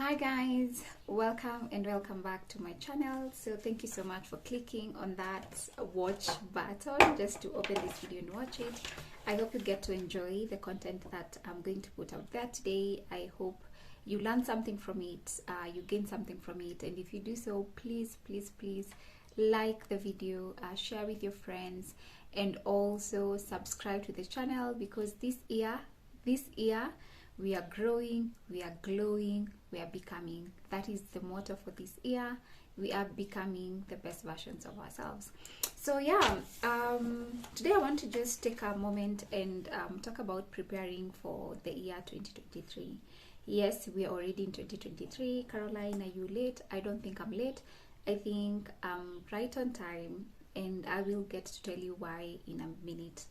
Hi guys, welcome and welcome back to my channel. So thank you so much for clicking on that watch button just to open this video and watch it. I hope you get to enjoy the content that I'm going to put out there today. I hope you learn something from it, you gain something from it, and if you do so, please like the video, share with your friends, and also subscribe to the channel, because this year we are growing, we are glowing, we are becoming. That is the motto for this year. We are becoming the best versions of ourselves. So yeah, today I want to just take a moment and talk about preparing for the year 2023. Yes, we are already in 2023. Caroline, are you late? I don't think I'm late. I think I'm right on time, and I will get to tell you why in a minute.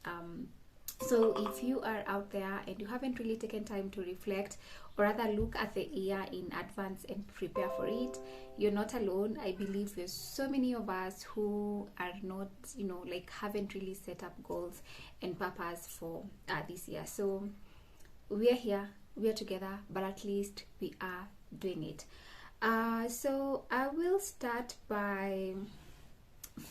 So if you are out there and you haven't really taken time to reflect or rather look at the year in advance and prepare for it, you're not alone. I believe there's so many of us who are not, haven't really set up goals and purpose for this year. So we are here, we are together, but at least we are doing it. So I will start by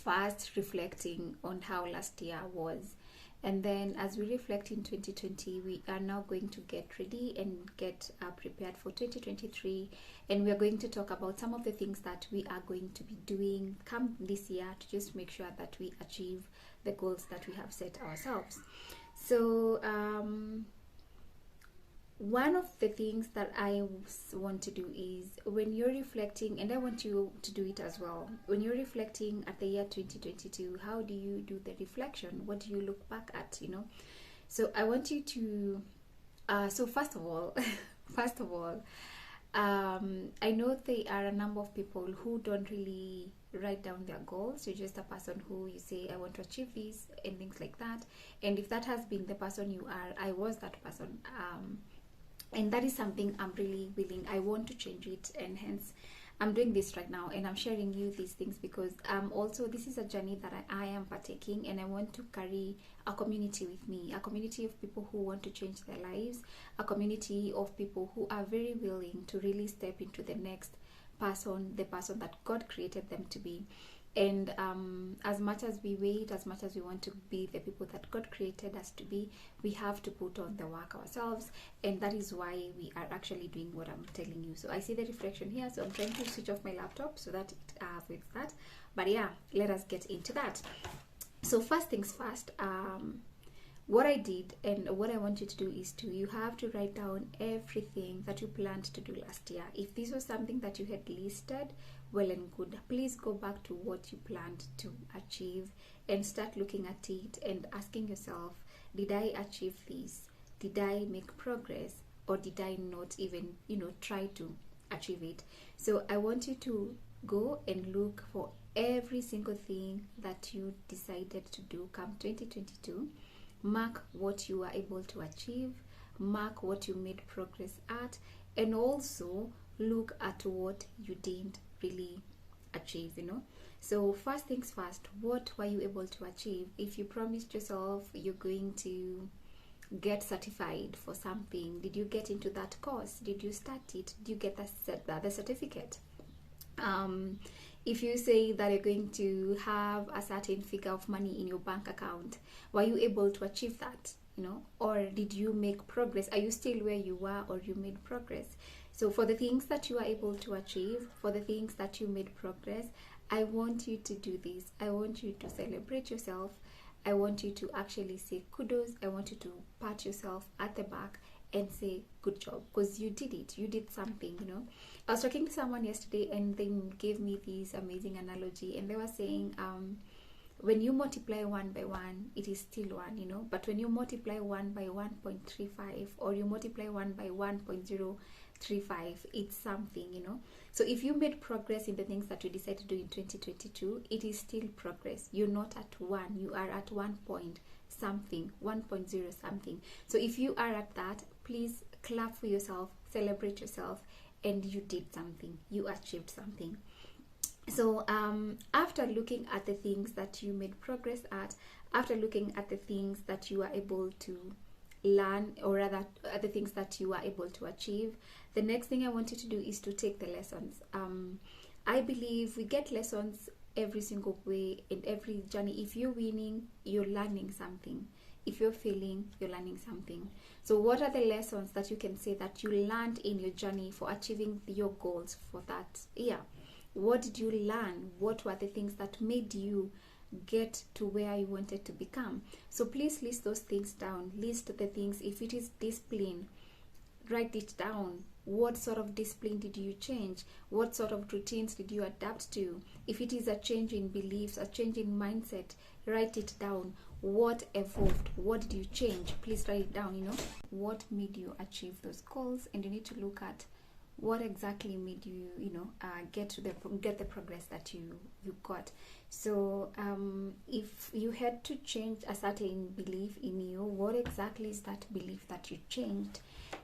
first reflecting on how last year was. And then as we reflect in 2020, we are now going to get ready and get prepared for 2023. And we are going to talk about some of the things that we are going to be doing come this year to just make sure that we achieve the goals that we have set ourselves. So one of the things that I want to do is, when you're reflecting, and I want you to do it as well, when you're reflecting at the year 2022, how do you do the reflection? What do you look back at, So I want you to, so first of all, I know there are a number of people who don't really write down their goals. You're just a person who you say, I want to achieve this and things like that. And if that has been the person you are, I was that person. And that is something I'm really willing. I want to change it, and hence I'm doing this right now, and I'm sharing you these things because also this is a journey that I am partaking, and I want to carry a community with me, a community of people who want to change their lives, a community of people who are very willing to really step into the next person, the person that God created them to be. And as much as we wait, as much as we want to be the people that God created us to be, we have to put on the work ourselves, and that is why we are actually doing what I'm telling you. So I see the reflection here, so I'm trying to switch off my laptop so that it avoids that. But yeah, let us get into that. So first things first, what I did and what I want you to do is you have to write down everything that you planned to do last year. If this was something that you had listed, well and good. Please go back to what you planned to achieve and start looking at it and asking yourself, did I achieve this? Did I make progress? Or did I not even, try to achieve it? So I want you to go and look for every single thing that you decided to do come 2022. Mark what you were able to achieve, mark what you made progress at, and also look at what you didn't really achieve. So first things first, what were you able to achieve? If you promised yourself you're going to get certified for something, did you get into that course? Did you start it? Did you get the certificate? If you say that you're going to have a certain figure of money in your bank account, were you able to achieve that? Or did you make progress? Are you still where you were, or you made progress? So for the things that you are able to achieve, for the things that you made progress, I want you to do this. I want you to celebrate yourself. I want you to actually say kudos. I want you to pat yourself at the back and say good job, because you did it. You did something. I was talking to someone yesterday, and they gave me this amazing analogy, and they were saying, when you multiply 1 by 1, it is still 1, but when you multiply 1 by 1.35, or you multiply 1 by 1.035, it's something. So if you made progress in the things that you decided to do in 2022, it is still progress. You're not at 1, you are at 1 point something, 1.0 something. So if you are at that, please clap for yourself, celebrate yourself, and you did something, you achieved something. So after looking at the things that you made progress at, after looking at the things that you are able to learn, or rather the things that you are able to achieve. The next thing I want you to do is to take the lessons. I believe we get lessons every single way in every journey. If you're winning, you're learning something. If you're failing, you're learning something. So what are the lessons that you can say that you learned in your journey for achieving your goals for that year? What did you learn? What were the things that made you get to where you wanted to become? So please list those things down. List the things. If it is discipline, write it down. What sort of discipline did you change? What sort of routines did you adapt to? If it is a change in beliefs, a change in mindset, write it down. What evolved? What did you change? Please write it down. What made you achieve those goals? And you need to look at what exactly made you get the progress that you got. So if you had to change a certain belief in you, what exactly is that belief that you changed,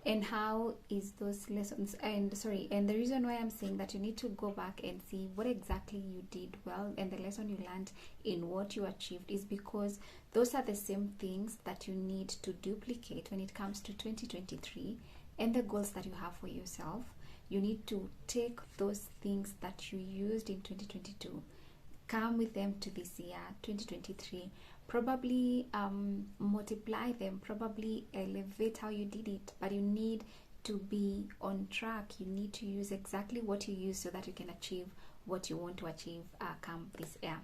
and how is those lessons? And the reason why I'm saying that, you need to go back and see what exactly you did well, and the lesson you learned in what you achieved, is because those are the same things that you need to duplicate when it comes to 2023 and the goals that you have for yourself. You need to take those things that you used in 2022, come with them to this year, 2023. Probably multiply them, probably elevate how you did it, but you need to be on track. You need to use exactly what you use so that you can achieve what you want to achieve come this year.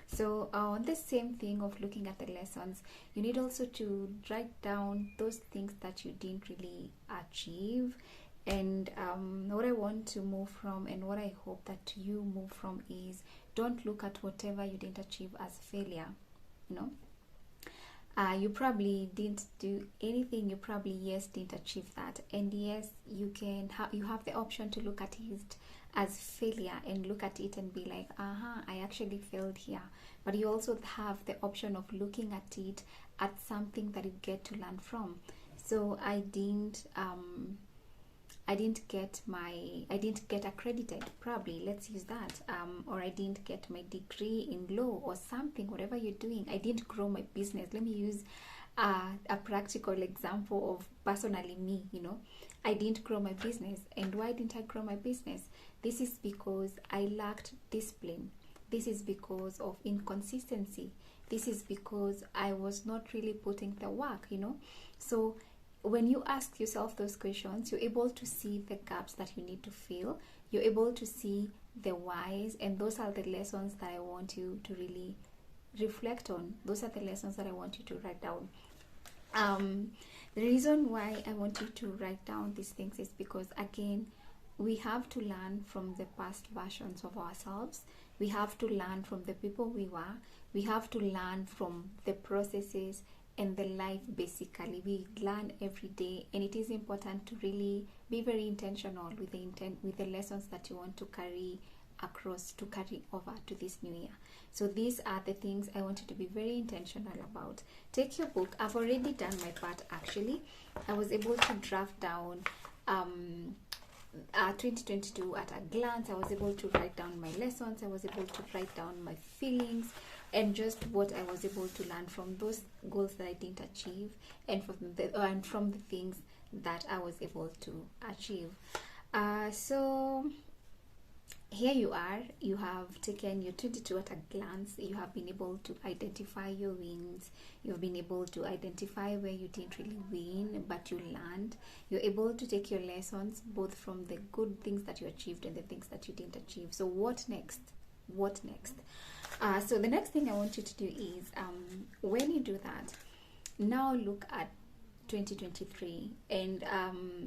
So on the same thing of looking at the lessons, you need also to write down those things that you didn't really achieve. And what I want to move from, and what I hope that you move from, is don't look at whatever you didn't achieve as failure. You probably didn't do anything. You probably didn't achieve that, and yes, you have the option to look at it as failure and look at it and be like, I actually failed here. But you also have the option of looking at it as something that you get to learn from. So I didn't get accredited, probably, let's use that, or I didn't get my degree in law or something, whatever you're doing. I didn't grow my business. Let me use a practical example of personally me. I didn't grow my business. And why didn't I grow my business? This is because I lacked discipline. This is because of inconsistency. This is because I was not really putting the work. So when you ask yourself those questions, you're able to see the gaps that you need to fill. You're able to see the whys, and those are the lessons that I want you to really reflect on. Those are the lessons that I want you to write down. The reason why I want you to write down these things is because, again, we have to learn from the past versions of ourselves. We have to learn from the people we were. We have to learn from the processes and the life. Basically, we learn every day, and it is important to really be very intentional with the lessons that you want to carry over to this new year. So these are the things I want you to be very intentional about. Take your book. I've already done my part. Actually, I was able to draft down 2022 at a glance. I was able to write down my lessons. I was able to write down my feelings, and just what I was able to learn from those goals that I didn't achieve, and from the things that I was able to achieve. So here you are. You have taken your 22 at a glance. You have been able to identify your wins. You've been able to identify where you didn't really win, but you learned. You're able to take your lessons both from the good things that you achieved and the things that you didn't achieve. So what next? So the next thing I want you to do is, when you do that, now look at 2023. And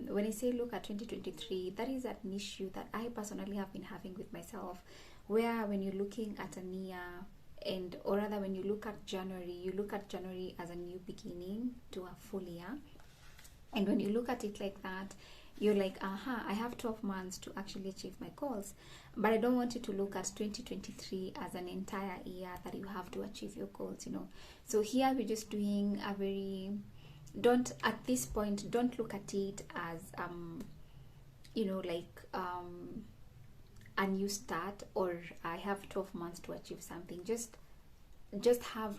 when I say look at 2023, that is an issue that I personally have been having with myself, where when you're looking at a year, or rather when you look at January, you look at January as a new beginning to a full year. And when you look at it like that, you're like, I have 12 months to actually achieve my goals. But I don't want you to look at 2023 as an entire year that you have to achieve your goals, So here we're just doing at this point, don't look at it as, a new start, or I have 12 months to achieve something. Just have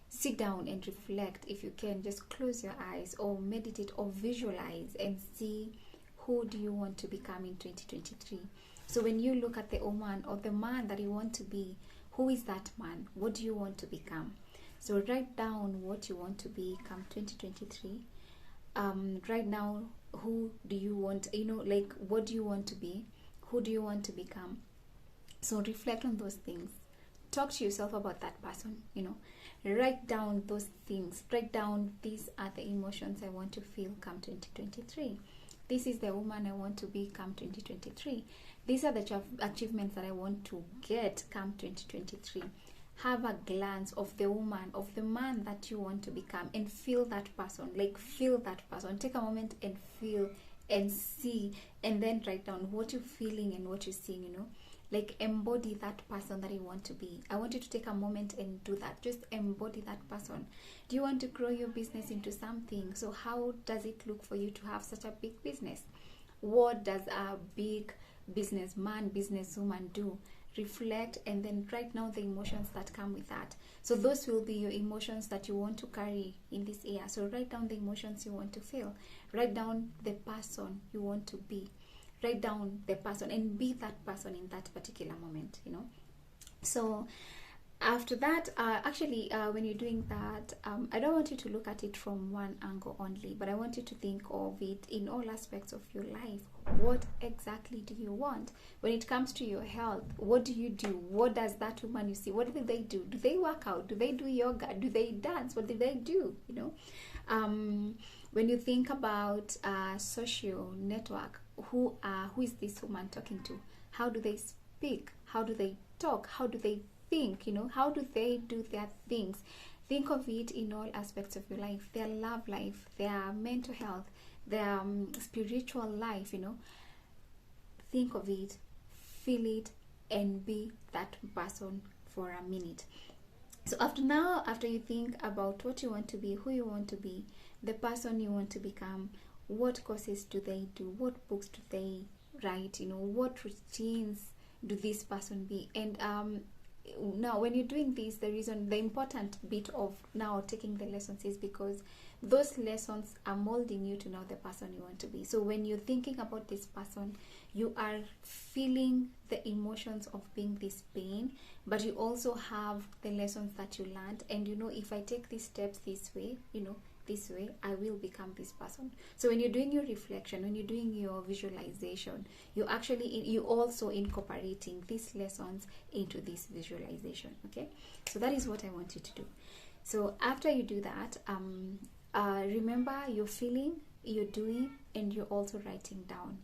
sit down and reflect. If you can, just close your eyes or meditate or visualize and see who do you want to become in 2023. So when you look at the woman or the man that you want to be, who is that man? What do you want to become? So write down what you want to be come 2023. Right now, who do you want, like what do you want to be? Who do you want to become? So reflect on those things. Talk to yourself about that person, Write down those things. Write down, these are the emotions I want to feel come 2023. This is the woman I want to be come 2023. These are the achievements that I want to get come 2023. Have a glance of the woman, of the man that you want to become, and feel that person. Like, feel that person. Take a moment and feel and see, and then write down what you're feeling and what you're seeing, Like, embody that person that you want to be. I want you to take a moment and do that. Just embody that person. Do you want to grow your business into something? So how does it look for you to have such a big business? What does a big businessman, businesswoman do? Reflect and then write down the emotions that come with that. So those will be your emotions that you want to carry in this year. So write down the emotions you want to feel. Write down the person you want to be. Write down the person and be that person in that particular moment, So after that, when you're doing that, I don't want you to look at it from one angle only, but I want you to think of it in all aspects of your life. What exactly do you want? When it comes to your health, what do you do? What does that woman you see, what do they do? Do they work out? Do they do yoga? Do they dance? What do they do? When you think about social network, who is this woman talking to? How do they speak? How do they talk? How do they think? How do they do their things? Think of it in all aspects of your life. Their love life, their mental health, their spiritual life, Think of it, feel it, and be that person for a minute. So after you think about what you want to be, who you want to be, the person you want to become, what courses do they do? What books do they write? What routines do this person be? And now when you're doing this, the important bit of now taking the lessons is because those lessons are molding you to know the person you want to be. So when you're thinking about this person, you are feeling the emotions of being this pain, but you also have the lessons that you learned. And if I take these steps this way, this way I will become this person. So when you're doing your reflection, when you're doing your visualization, you also incorporating these lessons into this visualization. Okay, so that is what I want you to do. So after you do that, remember you're feeling, you're doing, and you're also writing down.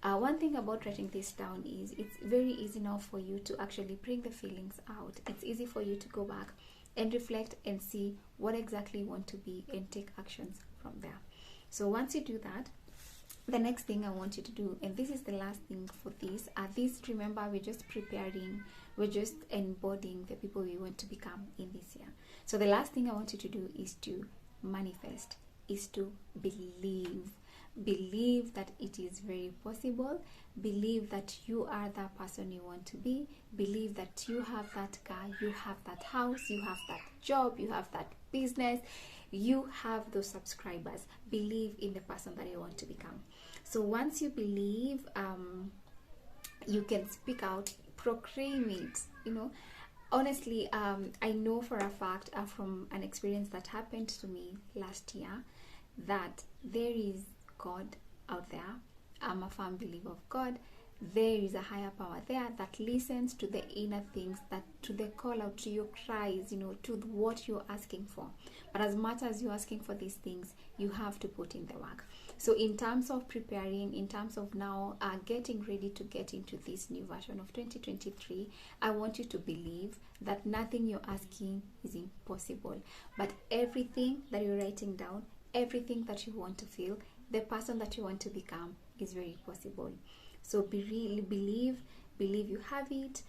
One thing about writing this down is it's very easy now for you to actually bring the feelings out. It's easy for you to go back and reflect and see what exactly you want to be and take actions from there. So once you do that, the next thing I want you to do, and this is the last thing for this, remember, we're just preparing, we're just embodying the people we want to become in this year. So the last thing I want you to do is to manifest, is to believe. Believe that it is very possible. Believe that you are that person you want to be. Believe that you have that car, you have that house, you have that job, you have that business, you have those subscribers. Believe in the person that you want to become. So once you believe, you can speak out, proclaim it. Honestly, I know for a fact from an experience that happened to me last year that there is God out there. I'm a firm believer of God. There is a higher power there that listens to the inner things, that to the call out, to your cries, to what you're asking for. But as much as you're asking for these things, you have to put in the work. So in terms of preparing, in terms of now getting ready to get into this new version of 2023, I want you to believe that nothing you're asking is impossible. But everything that you're writing down, everything that you want to feel, the person that you want to become is very possible. So believe you have it.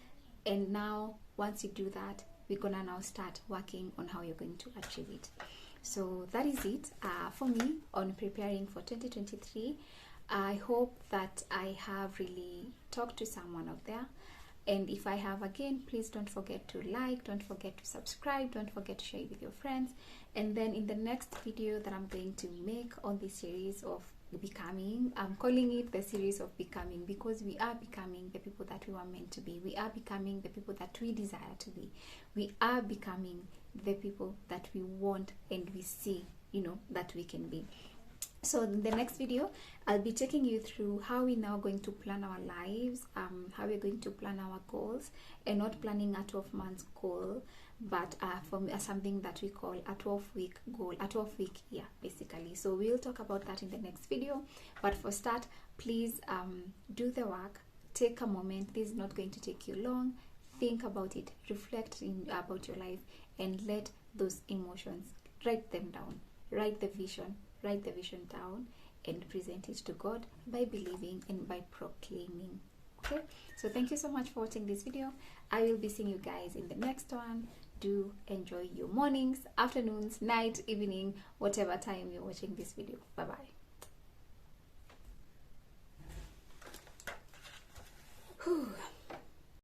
And now once you do that, we're gonna now start working on how you're going to achieve it. So that is it for me on preparing for 2023. I hope that I have really talked to someone out there. And if I have, again, please don't forget to like, don't forget to subscribe, don't forget to share it with your friends. And then in the next video that I'm going to make on this series of becoming, I'm calling it the series of becoming, because we are becoming the people that we were meant to be. We are becoming the people that we desire to be. We are becoming the people that we want and we see, you know, that we can be. So in the next video, I'll be taking you through how we're now going to plan our lives, how we're going to plan our goals, and not planning a 12-month goal, but from something that we call a 12-week goal, a 12-week year, basically. So we'll talk about that in the next video. But for start, please do the work, take a moment. This is not going to take you long. Think about it, reflect about your life, and let those emotions, write them down, write the vision down, and present it to God by believing and by proclaiming. Okay, so thank you so much for watching this video. I will be seeing you guys in the next one. Do enjoy your mornings, afternoons, night, evening, whatever time you're watching this video. Bye bye.